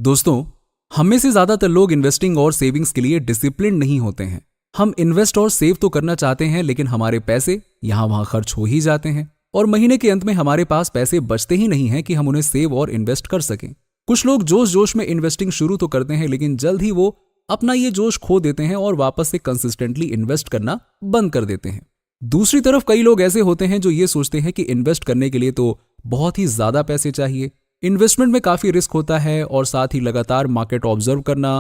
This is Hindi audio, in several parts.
दोस्तों, हम में से ज्यादातर लोग इन्वेस्टिंग और सेविंग्स के लिए डिसिप्लिन नहीं होते हैं। हम इन्वेस्ट और सेव तो करना चाहते हैं, लेकिन हमारे पैसे यहाँ वहां खर्च हो ही जाते हैं और महीने के अंत में हमारे पास पैसे बचते ही नहीं हैं कि हम उन्हें सेव और इन्वेस्ट कर सकें। कुछ लोग जोश जोश में इन्वेस्टिंग शुरू तो करते हैं, लेकिन जल्द ही वो अपना ये जोश खो देते हैं और वापस से कंसिस्टेंटली इन्वेस्ट करना बंद कर देते हैं। दूसरी तरफ कई लोग ऐसे होते हैं जो ये सोचते हैं कि इन्वेस्ट करने के लिए तो बहुत ही ज्यादा पैसे चाहिए, इन्वेस्टमेंट में काफी रिस्क होता है और साथ ही लगातार मार्केट ऑब्जर्व करना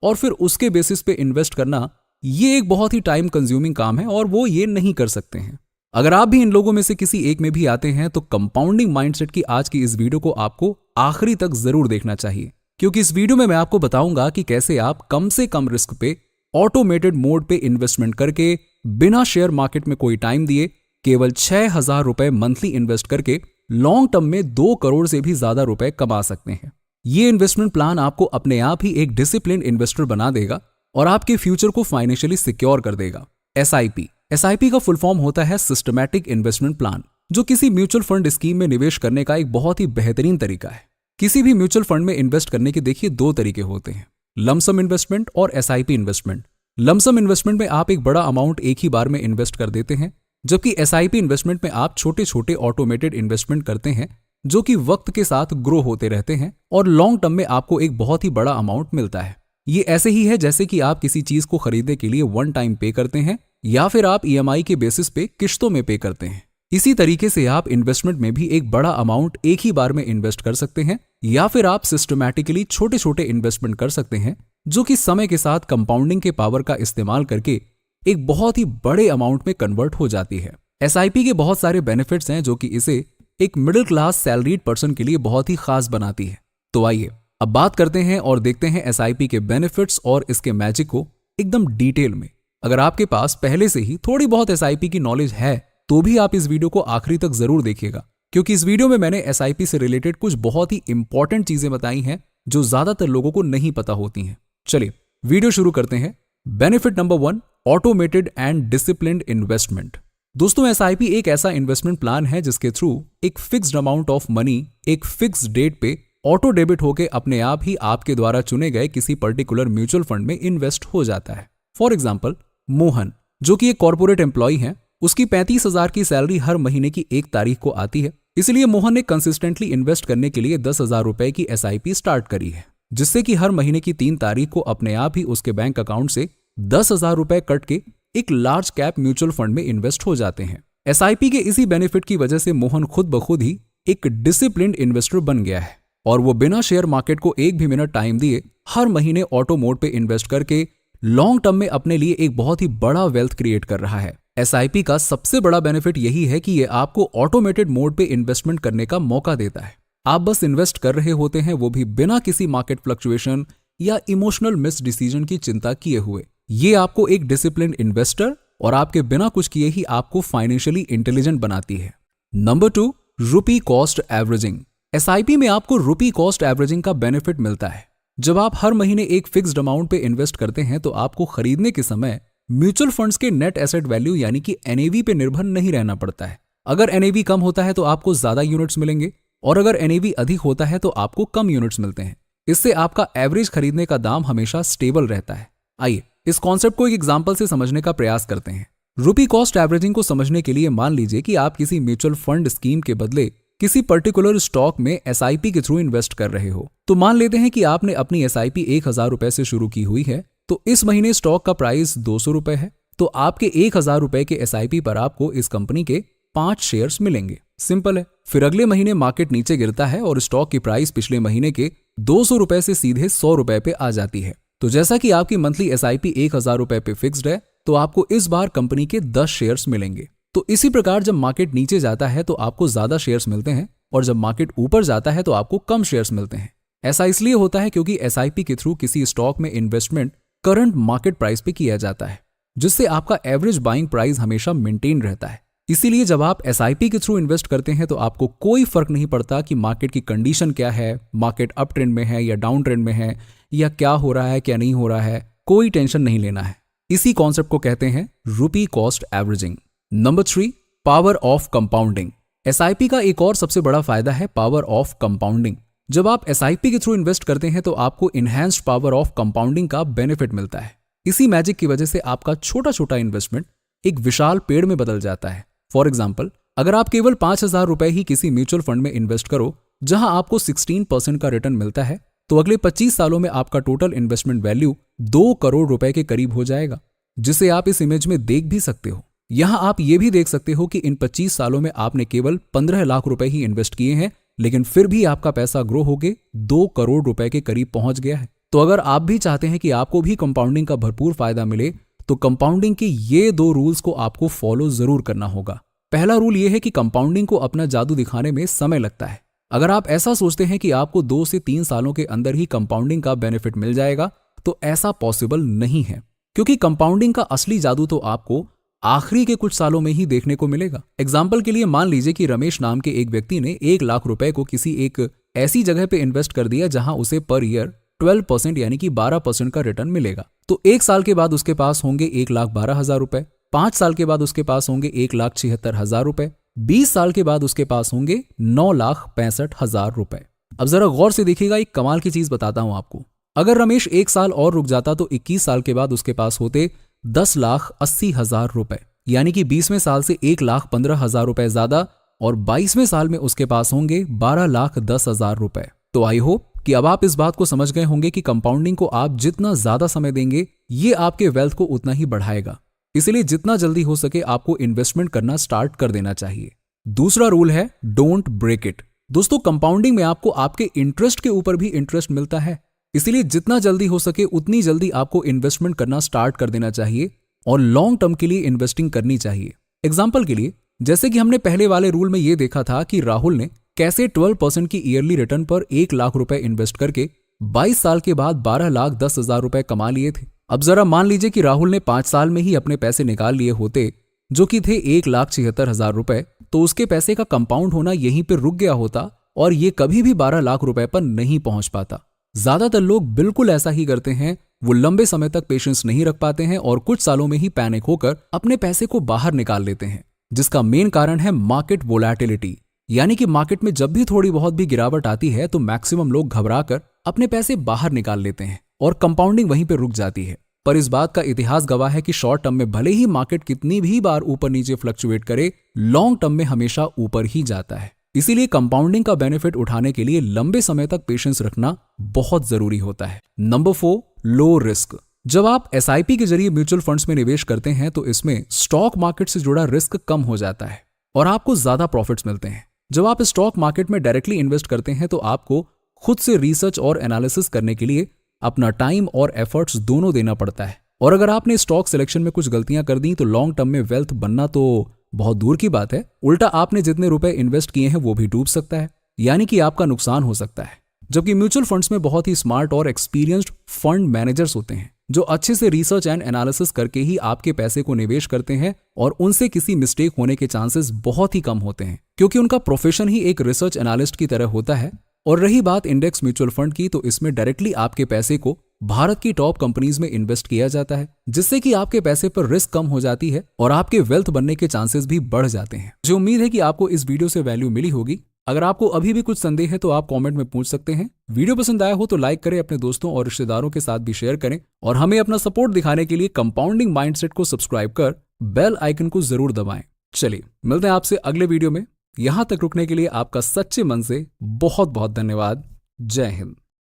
और फिर उसके बेसिस पे इन्वेस्ट करना ये एक बहुत ही टाइम कंज्यूमिंग काम है और वो ये नहीं कर सकते हैं। अगर आप भी इन लोगों में से किसी एक में भी आते हैं तो कंपाउंडिंग माइंडसेट की आज की इस वीडियो को आपको आखिरी तक जरूर देखना चाहिए, क्योंकि इस वीडियो में मैं आपको बताऊंगा कि कैसे आप कम से कम रिस्क पे ऑटोमेटेड मोड पे इन्वेस्टमेंट करके बिना शेयर मार्केट में कोई टाइम दिए केवल 6,000 रुपए मंथली इन्वेस्ट करके लॉन्ग टर्म में 2 करोड़ से भी ज्यादा रुपए कमा सकते हैं। ये इन्वेस्टमेंट प्लान आपको अपने आप ही एक डिसिप्लिन इन्वेस्टर बना देगा और आपके फ्यूचर को फाइनेंशियली सिक्योर कर देगा। एसआईपी का फुल फॉर्म होता है सिस्टमैटिक इन्वेस्टमेंट प्लान, जो किसी म्यूचुअल फंड स्कीम में निवेश करने का एक बहुत ही बेहतरीन तरीका है। किसी भी म्यूचुअल फंड में इन्वेस्ट करने के देखिए 2 तरीके होते हैं, लमसम इन्वेस्टमेंट और एसआईपी इन्वेस्टमेंट। लमसम इन्वेस्टमेंट में आप एक बड़ा अमाउंट एक ही बार में इन्वेस्ट कर देते हैं, जबकि एसआईपी इन्वेस्टमेंट में आप छोटे छोटे ऑटोमेटेड इन्वेस्टमेंट करते हैं जो कि वक्त के साथ ग्रो होते रहते हैं और लॉन्ग टर्म में आपको एक बहुत ही बड़ा अमाउंट मिलता है। ये ऐसे ही है जैसे कि आप किसी चीज को खरीदने के लिए वन टाइम पे करते हैं या फिर आप ईएमआई के बेसिस पे किश्तों में पे करते हैं। इसी तरीके से आप इन्वेस्टमेंट में भी एक बड़ा अमाउंट एक ही बार में इन्वेस्ट कर सकते हैं या फिर आप सिस्टमैटिकली छोटे छोटे इन्वेस्टमेंट कर सकते हैं, जो कि समय के साथ कंपाउंडिंग के पावर का इस्तेमाल करके एक बहुत ही बड़े अमाउंट में कन्वर्ट हो जाती है। एसआईपी के बहुत सारे बेनिफिट्स हैं जो कि इसे एक मिडिल क्लास सैलरीड पर्सन के लिए बहुत ही खास बनाती है। तो आइए अब बात करते हैं और देखते हैं एसआईपी के बेनिफिट्स और इसके मैजिक को एकदम डिटेल में। अगर आपके पास पहले से ही थोड़ी बहुत एसआईपी की नॉलेज है तो भी आप इस वीडियो को आखिरी तक जरूर देखिएगा, क्योंकि इस वीडियो में मैंने एसआईपी से रिलेटेड कुछ बहुत ही इंपॉर्टेंट चीजें बताई हैं जो ज्यादातर लोगों को नहीं पता होती हैं। चलिए वीडियो शुरू करते हैं। Benefit number 1, automated and disciplined investment. दोस्तों, एसआईपी एक ऐसा इन्वेस्टमेंट प्लान है जिसके थ्रू एक फिक्स्ड अमाउंट ऑफ मनी एक फिक्स्ड डेट पे ऑटो डेबिट होके अपने आप ही आपके द्वारा चुने गए किसी पर्टिकुलर म्यूचुअल फंड में इन्वेस्ट हो जाता है। फॉर एग्जाम्पल, मोहन जो कि एक कॉर्पोरेट एम्प्लॉय है, उसकी 35,000 की सैलरी हर महीने की 1 तारीख को आती है, इसलिए मोहन ने कंसिस्टेंटली इन्वेस्ट करने के लिए 10,000 रुपए की एसआईपी स्टार्ट करी है, जिससे कि हर महीने की 3 तारीख को अपने आप ही उसके बैंक अकाउंट से 10,000 रुपए कट के एक लार्ज कैप म्यूचुअल फंड में इन्वेस्ट हो जाते हैं। एसआईपी के इसी बेनिफिट की वजह से मोहन खुद ब खुद ही एक डिसिप्लिन्ड इन्वेस्टर बन गया है और वो बिना शेयर मार्केट को 1 भी मिनट टाइम दिए हर महीने ऑटो मोड पे इन्वेस्ट करके लॉन्ग टर्म में अपने लिए एक बहुत ही बड़ा वेल्थ क्रिएट कर रहा है। एसआईपी का सबसे बड़ा बेनिफिट यही है कि ये आपको ऑटोमेटेड मोड पे इन्वेस्टमेंट करने का मौका देता है। आप बस इन्वेस्ट कर रहे होते हैं, वो भी बिना किसी मार्केट फ्लक्चुएशन या इमोशनल मिस डिसीजन की चिंता किए हुए। ये आपको एक डिसिप्लिन इन्वेस्टर और आपके बिना कुछ किए ही आपको फाइनेंशियली इंटेलिजेंट बनाती है। नंबर 2, रुपी कॉस्ट एवरेजिंग। एसआईपी में आपको रुपी कॉस्ट एवरेजिंग का बेनिफिट मिलता है। जब आप हर महीने एक फिक्स्ड अमाउंट पे इन्वेस्ट करते हैं तो आपको खरीदने के समय म्यूचुअल फंड्स के नेट एसेट वैल्यू यानी कि एनएवी पे निर्भर नहीं रहना पड़ता है। अगर एनएवी कम होता है तो आपको ज्यादा यूनिट्स मिलेंगे और अगर एनएवी अधिक होता है तो आपको कम यूनिट्स मिलते हैं। इससे आपका एवरेज खरीदने का दाम हमेशा स्टेबल रहता है। आइए इस कॉन्सेप्ट को एक एग्जांपल से समझने का प्रयास करते हैं। रुपी कॉस्ट एवरेजिंग को समझने के लिए मान लीजिए कि आप किसी म्यूचुअल फंड स्कीम के बदले किसी पर्टिकुलर स्टॉक में एसआईपी के थ्रू इन्वेस्ट कर रहे हो। तो मान लेते हैं कि आपने अपनी एसआईपी 1,000 रुपए से शुरू की हुई है, तो इस महीने स्टॉक का प्राइस 200 रुपए है, तो आपके 1,000 रुपए के एसआईपी पर आपको इस कंपनी के 5 शेयर्स मिलेंगे। सिंपल है। फिर अगले महीने मार्केट नीचे गिरता है और स्टॉक की प्राइस पिछले महीने के 200 रुपए से सीधे 100 रुपए पे आ जाती है। तो जैसा कि आपकी मंथली एसआईपी 1,000 रुपए पे फिक्स्ड है, तो आपको इस बार कंपनी के 10 शेयर्स मिलेंगे। तो इसी प्रकार जब मार्केट नीचे जाता है तो आपको ज्यादा शेयर्स मिलते हैं और जब मार्केट ऊपर जाता है तो आपको कम शेयर्स मिलते हैं। ऐसा इसलिए होता है क्योंकि एसआईपी के थ्रू किसी स्टॉक में इन्वेस्टमेंट करंट मार्केट प्राइस पे किया जाता है, जिससे आपका एवरेज बाइंग प्राइस हमेशा मेंटेन रहता है। इसीलिए जब आप एसआईपी के थ्रू इन्वेस्ट करते हैं तो आपको कोई फर्क नहीं पड़ता कि मार्केट की कंडीशन क्या है, मार्केट अप ट्रेंड में है या डाउन ट्रेंड में है, या क्या हो रहा है क्या नहीं हो रहा है, कोई टेंशन नहीं लेना है। इसी कॉन्सेप्ट को कहते हैं रुपी cost averaging. Number 3, power of compounding. SIP का एक और सबसे बड़ा फायदा है पावर ऑफ कंपाउंडिंग। जब आप SIP के थ्रू इन्वेस्ट करते हैं तो आपको इनहैंस्ड पावर ऑफ कंपाउंडिंग का बेनिफिट मिलता है। इसी मैजिक की वजह से आपका छोटा छोटा इन्वेस्टमेंट एक विशाल पेड़ में बदल जाता है। फॉर एग्जाम्पल, अगर आप केवल 5,000 रुपए ही किसी म्यूचुअल फंड में इन्वेस्ट करो जहां आपको 16% का रिटर्न मिलता है, तो अगले 25 सालों में आपका टोटल इन्वेस्टमेंट वैल्यू 2 करोड़ रुपए के करीब हो जाएगा, जिसे आप इस इमेज में देख भी सकते हो। यहां आप ये भी देख सकते हो कि इन 25 सालों में आपने केवल 15 लाख रुपए ही इन्वेस्ट किए हैं, लेकिन फिर भी आपका पैसा ग्रो होके 2 करोड़ रुपए के करीब पहुंच गया है। तो अगर आप भी चाहते हैं कि आपको भी कंपाउंडिंग का भरपूर फायदा मिले, तो कंपाउंडिंग के ये 2 रूल्स को आपको फॉलो जरूर करना होगा। पहला रूल ये है कि कंपाउंडिंग को अपना जादू दिखाने में समय लगता है। अगर आप ऐसा सोचते हैं कि आपको 2 से 3 सालों के अंदर ही कंपाउंडिंग का बेनिफिट मिल जाएगा, तो ऐसा पॉसिबल नहीं है, क्योंकि कंपाउंडिंग का असली जादू तो आपको आखिरी के कुछ सालों में ही देखने को मिलेगा। एग्जाम्पल के लिए मान लीजिए कि रमेश नाम के एक व्यक्ति ने 1 लाख रुपए को किसी एक ऐसी जगह पे इन्वेस्ट कर दिया जहां उसे पर ईयर 12% यानी कि 12% का रिटर्न मिलेगा। तो 1 साल के बाद उसके पास होंगे 1,12,000 रुपए, 5 साल के बाद उसके पास होंगे 1,76,000 रुपए, 20 साल के बाद उसके पास होंगे 9,65,000 रुपए। अब जरा गौर से देखिएगा, एक कमाल की चीज बताता हूं आपको। अगर रमेश 1 साल और रुक जाता तो 21 साल के बाद उसके पास होते 10,80,000 रुपए, यानी कि 20वें साल से 1,15,000 रुपए ज्यादा, और 22वें साल में उसके पास होंगे 12,10,000 रुपए। तो आई होप कि अब आप इस बात को समझ गए होंगे कि कंपाउंडिंग को आप जितना ज्यादा समय देंगे, ये आपके वेल्थ को उतना ही बढ़ाएगा। इसलिए जितना जल्दी हो सके आपको इन्वेस्टमेंट करना स्टार्ट कर देना चाहिए। दूसरा रूल है डोंट ब्रेक इट। दोस्तों, कंपाउंडिंग में आपको आपके इंटरेस्ट के ऊपर भी इंटरेस्ट मिलता है, इसलिए जितना जल्दी हो सके उतनी जल्दी आपको इन्वेस्टमेंट करना स्टार्ट कर देना चाहिए और लॉन्ग टर्म के लिए इन्वेस्टिंग करनी चाहिए। एग्जाम्पल के लिए, जैसे कि हमने पहले वाले रूल में यह देखा था कि राहुल ने कैसे 12% की ईयरली रिटर्न पर 1 लाख रुपए इन्वेस्ट करके 22 साल के बाद 12,10,000 रुपए कमा लिए थे। अब जरा मान लीजिए कि राहुल ने 5 साल में ही अपने पैसे निकाल लिए होते, जो कि थे 1,76,000 रुपए, तो उसके पैसे का कंपाउंड होना यहीं पर रुक गया होता और ये कभी भी 12 लाख रुपए पर नहीं पहुंच पाता। ज्यादातर लोग बिल्कुल ऐसा ही करते हैं, वो लंबे समय तक पेशेंस नहीं रख पाते हैं और कुछ सालों में ही पैनिक होकर अपने पैसे को बाहर निकाल लेते हैं, जिसका मेन कारण है मार्केट वोलैटिलिटी। यानी कि मार्केट में जब भी थोड़ी बहुत भी गिरावट आती है तो मैक्सिमम लोग घबराकर अपने पैसे बाहर निकाल लेते हैं और कंपाउंडिंग वहीं पे रुक जाती है। पर इस बात का इतिहास गवाह है कि शॉर्ट टर्म में भले ही मार्केट कितनी भी बार ऊपर नीचे फ्लक्चुएट करे, लॉन्ग टर्म में हमेशा ऊपर ही जाता है। इसीलिए कंपाउंडिंग का बेनिफिट उठाने के लिए लंबे समय तक पेशेंस रखना बहुत जरूरी होता है। Number 4, low risk. जब आप SIP के जरिए म्यूचुअल फंड्स में निवेश करते हैं तो इसमें स्टॉक मार्केट से जुड़ा रिस्क कम हो जाता है और आपको ज्यादा प्रॉफिट्स मिलते हैं। जब आप स्टॉक मार्केट में डायरेक्टली इन्वेस्ट करते हैं तो आपको खुद से रिसर्च और एनालिसिस करने के लिए अपना टाइम और एफर्ट्स दोनों देना पड़ता है, और अगर आपने स्टॉक सिलेक्शन में कुछ गलतियां कर दी तो लॉन्ग टर्म में वेल्थ बनना तो बहुत दूर की बात है, उल्टा आपने जितने रुपए इन्वेस्ट किए हैं वो भी डूब सकता है, यानी कि आपका नुकसान हो सकता है। जबकि म्यूचुअल फंड्स में बहुत ही स्मार्ट और एक्सपीरियंस्ड फंड मैनेजर्स होते हैं जो अच्छे से रिसर्च एंड एनालिसिस करके ही आपके पैसे को निवेश करते हैं और उनसे किसी मिस्टेक होने के चांसेस बहुत ही कम होते हैं, क्योंकि उनका प्रोफेशन ही एक रिसर्च एनालिस्ट की तरह होता है। और रही बात इंडेक्स म्यूचुअल फंड की, तो इसमें डायरेक्टली आपके पैसे को भारत की टॉप कंपनीज में इन्वेस्ट किया जाता है, जिससे कि आपके पैसे पर रिस्क कम हो जाती है और आपके वेल्थ बनने के चांसेस भी बढ़ जाते हैं। मुझे उम्मीद है कि आपको इस वीडियो से वैल्यू मिली होगी। अगर आपको अभी भी कुछ संदेह है तो आप कमेंट में पूछ सकते हैं। वीडियो पसंद आया हो तो लाइक करें, अपने दोस्तों और रिश्तेदारों के साथ भी शेयर करें और हमें अपना सपोर्ट दिखाने के लिए कंपाउंडिंग माइंडसेट को सब्सक्राइब कर बेल आइकन को जरूर दबाएं। चलिए मिलते हैं आपसे अगले वीडियो में। यहां तक रुकने के लिए आपका सच्चे मन से बहुत बहुत धन्यवाद। जय हिंद।